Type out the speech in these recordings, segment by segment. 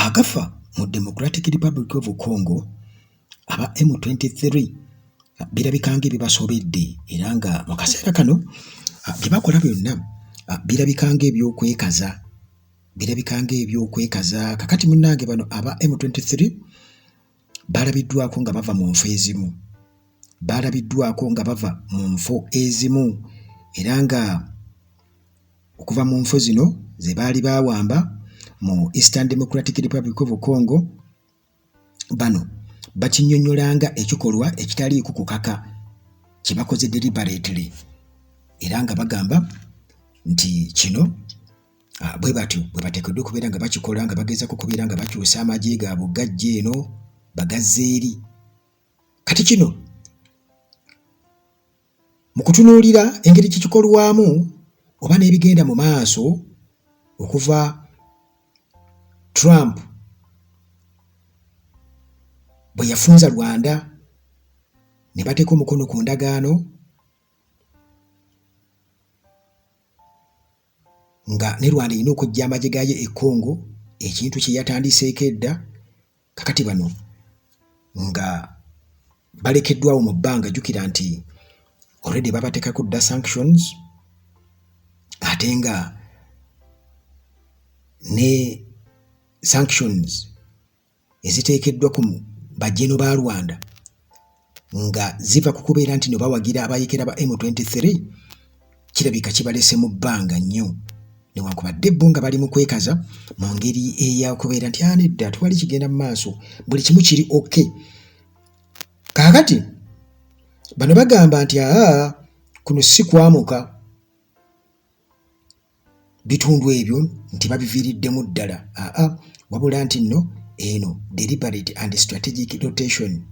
agafa mu Democratic Republic of Congo aba M23 birabika ng'ebibasobedde era nga mu kaseera kano bye bakola byonna birabika ng'ebyokwekaza kakati munnange bano aba M23 balabiddwako nga bava mu nfo ezimu era nga okuva mu nfo zino ze baali bawamba mu Eastern Democratic Republic of Congo bano bakinnyonnyolanga ekikolwa ekitaliiko kukaka kye bakoze deliberately era nga bagamba nti kino bwe batyo bwe bateekeddwa okubeera nga bakikola nga bagezaako kubeera nga bakyusa amagye gaabwe gajja eno bagazze eri kati kino mu kutunuulira engeri kikikolwamu oba n'ebigenda mu maaso okuva Trump bwe yafunza Rwanda ne bateeka omukono ku ndagaano nga ne Rwanda erina okujja amagye gaayo e Congo ekintu kye yatandiseeko edda kakati bano nga balekeddwawo mu bbanga jjukira nti already babateekako dda sanctions ate nga ne sanctions eziteekeddwa ku bajjeno ba Rwanda nga ziva ku kubeera nti no bawagira abayekera ba M23 kirabika kibalese mu bbanga nnyo newankubadde bo nga bali mu kwekaza mu ngeri eyakubeera nti nedda tewali kigenda mu maaso buli kimu kiri okay kaakati bano bagamba nti kuno si kwamuka bitundu ebyo nti babiviiriddemu ddala wabula nti nno eno deliberate and strategic rotation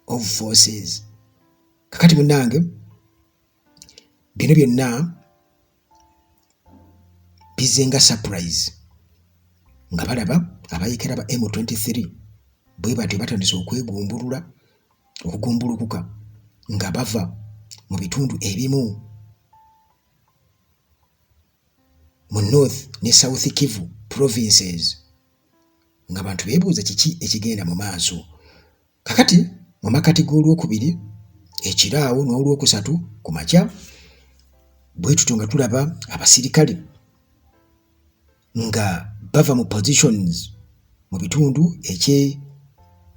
of forces kakati munnange bino byonna bizenga surprise nga balaba abayekera ba M23 bwe batyo batandise okugumbulukuka nga bava mu bitundu ebimu mu North ne South Kivu provinces nga abantu beebuuza kiki ekigenda mu maaso kakati mu makati g'olwokubiri ekiraawo n'olwokusatu ku makya bwe tutyo nga tulaba abasirikale nga bava mu positions mu bitundu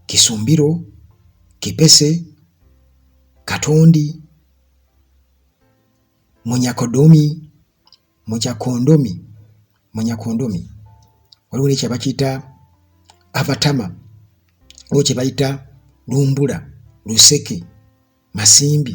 Kisumbiro, Kipese, Katondi, Munyakondomi waliwo ne kye bakiyita Avatama waliwo kye bayita Lumbula, Luseke, Masimba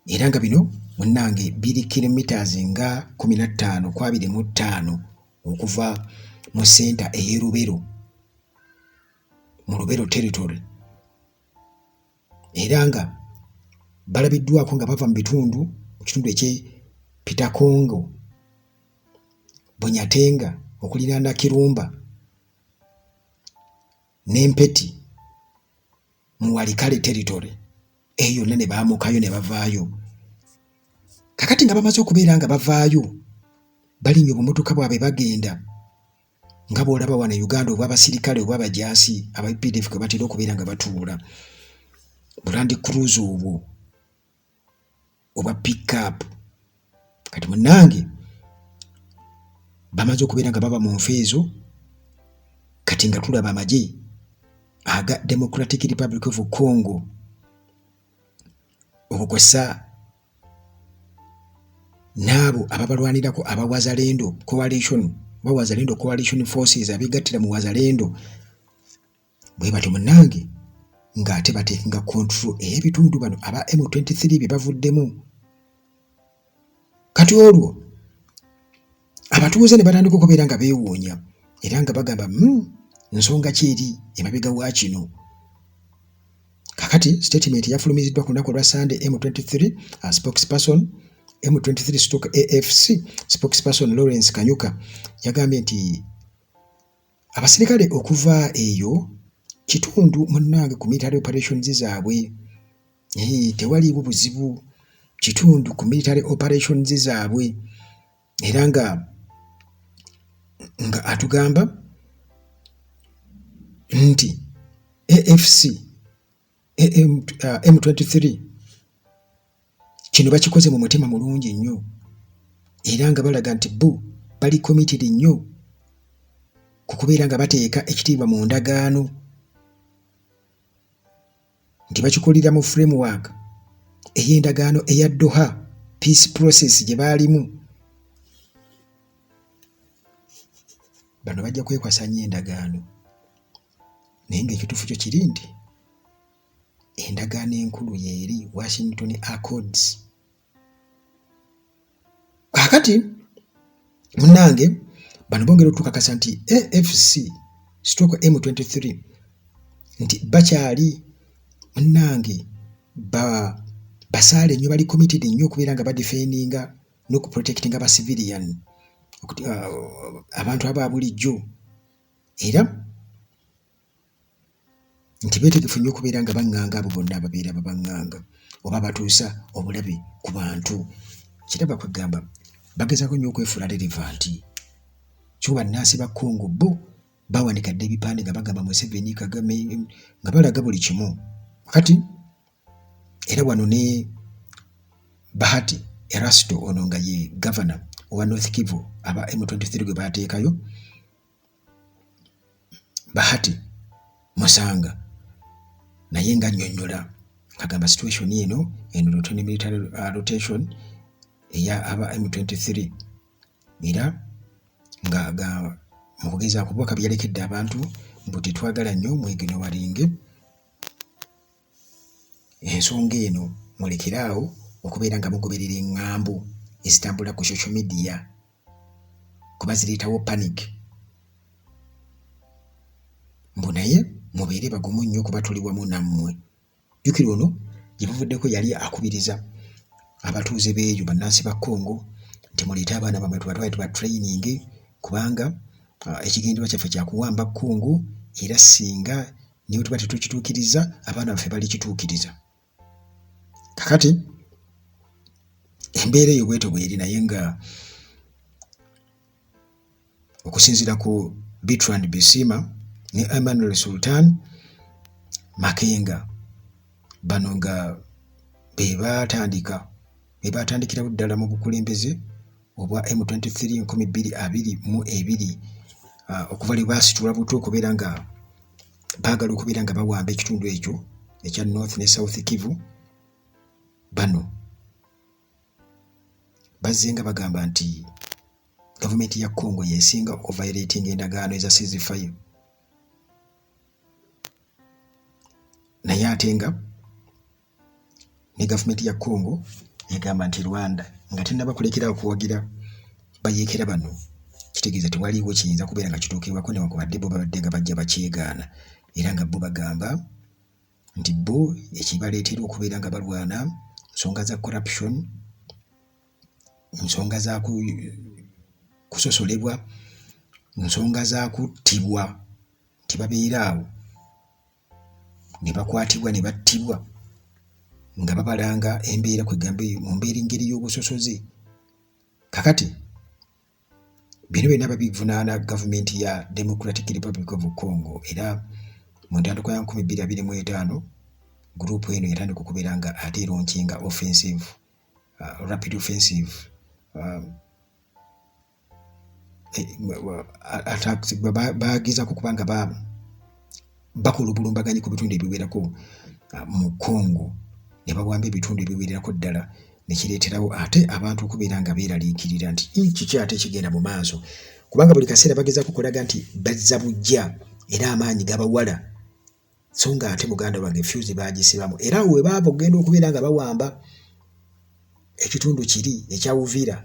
era nga bino munnange biri kilometers nga 15 okuva mu center ey'e Lubero mu Lubero territory era nga balabiddwako nga bava mu kitundu eky'e Pitakongo, Bunyatenga okuliraana Kirumba n'Empeti mu Walikale territory eyo yonna ne baamukayo ne bavaayo kakati nga bamaze okubeera nga bavaayo balinnya obumotoka bwabwe bagenda nga bw'olaba wano Uganda obw'abasirikale obw'abajaasi aba UPDF kwe batera okubeera nga batuula Bulandi Cruise obwo obwa pick-up kati munnange bamaze okubeera nga baba mu nfo ezo kati nga tulaba amagye aga Democratic Republic of Congo obukosa n'abo ababalwanirako aba Wazalendo Coalition Forces abegattira mu Wazalendo bwe batyo munnange ng'ate bateekenga control ey'ebitundu bano aba M23 bye bavuddemu kati olwo abatuuze ne batandika okubeera nga beewuunya era nga bagamba nsonga ki eri emabega wa kino kakati statement yafulumiziddwa ku lunaku lwa Sunday M23 spokesperson M23/AFC spokesperson Lawrence Kanyuka yagambye nti abasirikale okuva eyo kitundu munnange ku military operations zaabwe tewaliiwo buzibu kitundu ku military operations zaabwe era nga nga atugamba nti AFC M23 kino bakikoze mu mutima mulungi nnyo era nga balaga nti bali committed nnyo ku kubeera nga bateeka ekitiibwa mu ndagaano nti bakikulira mu framework ey'endagaano eya Doha peace process gye baalimu. Bano bajja kwekwasanya endagaano naye ng'ekituufu kyo kiri nti endagaano enkulu yeeri Washington Accords. Kakati munnange bano bongera otukakasa nti AFC stroke M23 nti bakyali munnange basaale nnyo, bali committed nnyo okubeera nga badefendinga n'okuprotectinga ba civilian abantu aba bulijjo era nti beetegefu nnyo okubeera nga baŋŋanga abo bonna ababeera babaŋŋanga oba batuusa obulabe ku bantu. Kiraba kwegamba bagezaako nnyo okwefuula relevant. Kyo bannansi ba Congo bawanika dde ebipande nga bagamba Museveni, Kagame nga balaga buli kimu. Kati era wano ne Bahati Erasto ono nga ye governor owa North Kivu aba M23 gwe bateekayo, Bahati Musanga naye nga annyonnyola kagamba situation eno military rotation eya aba M23 era nga mu kugeza kubaka byalekedde abantu mbu tetwagala nnyo mwegeno walinge ensonga eno mulekeraawo okubeera nga mugoberera eŋŋambo ezitambula ku social media kuba zireetawo panic. Mbu naye mubeere bagumu nnyo kuba tuli wamu nammwe. Jjukira ono gye buvuddeko yali akubiriza abatuuze b'eyo bannansi ba Congo nti muleete abaana bammwe tuba training kubanga ekigendebwa kyaffe kya kuwamba Congo era singa niwe tuba tetukituukiriza abaana baffe balikituukiriza. Kakati embeera eyo bwetyo bweri naye nga okusinziira ku Bertrand Bisimwa ne Emmanuel Sultan Makenga bano nga bebatandikirawo ddala mu bukulembeze obwa M23 2022 okuva lwe baasitula buto okubeera nga baagala okubeera nga bawamba ekitundu ekyo ekya North ne South Kivu. Bano bazze nga bagamba nti gavumenti ya Congo yesinga okuviolating endagaano eza ceasefire, naye ate nga ne gavumenti ya Congo egamba nti Rwanda nga tennaba kulekera okuwagira bayeekera bano, kitegeeza tewaliiwo kiyinza kubeera nga kituukibwako newankubadde bo babadde nga bajja bakyegaana era nga bo bagamba nti bo ekibaleetera okubeera nga balwana nsonga za corruption, nsonga za kusosolebwa, nsonga za kuttibwa, nti babeera awo ne bakwatibwa ne battibwa nga babalanga embeera kwegamba mu mbeera engeri y'obusosoze. Kakati bino byonna babivunaana gavumenti ya Democratic Republic of Congo era mu ntandikwa ya 2025 gurupu eno yatandika okubeera nga ate eronkinga offensive rapid offensive attacks bagezaako kuba nga bakola obulumbaganyi ku bitundu ebiwerako mu Congo ne bawamba ebitundu ebiwererako ddala ne kireeterawo ate abantu okubeera nga beeraliikirira nti kiki ate kigenda mu maaso kubanga buli kaseera bagezaako kulaga nti bazza bujja era amaanyi gabawala so nga ate muganda wange fuse bagisibamu era we baava okugenda okubeera nga bawamba ekitundu kiri ekya Uvira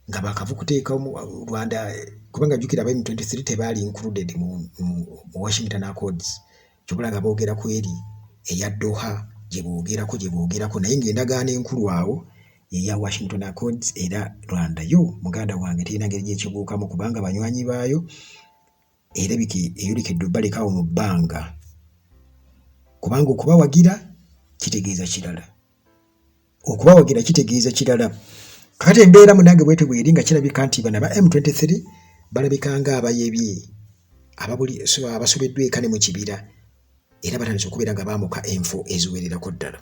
nga bakavu kuteeka mu Rwanda kubanga jjukira aba M23 tebaali included mu Washington Accords kyokula nga boogera ku eri eya Doha gye boogerako naye ng'endagaano enkulu awo eya Washington Accords era Rwanda yo muganda wange terina ngeri gyekibuukamu kubanga banywanyi baayo erabike eyolekedde balekawo mu bbanga kubanga okubawagira kitegeeza kirala. Kakati embeera munange bwete bweri nga kirabika nti bano aba M23 balabika nga abayebye abasobeddwa eka ne mu kibira era batandise okubeera nga baamuka enfo eziwererako ddala.